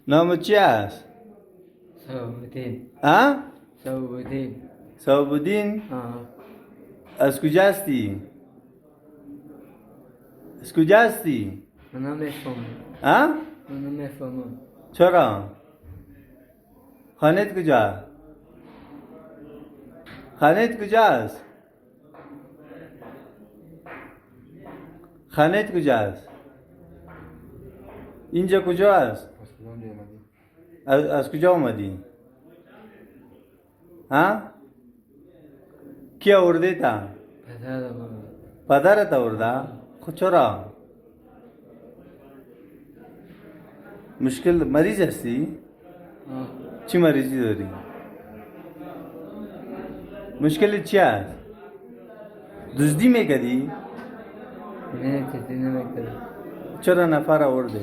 نامت چی است؟ صوبدین. ها؟ صوبدین. صوبالدین. از کجا هستی؟ از کجا هستی؟ من نمیفهمم. ها؟ من نمیفهمم. چرا؟ خانت کجا؟ خانت کجاست؟ خانت کجاست؟ اینجا کجا است؟ از کجا اومدی؟ ها؟ کی آورده تا؟ پدرم. پدرت آورده؟ خود چرا؟ مشکل مریض هستی؟ چی مریضی داری؟ مشکل چی است؟ دزدی میکردی؟ نه کسی نمیکنه. چرا نفر آورده؟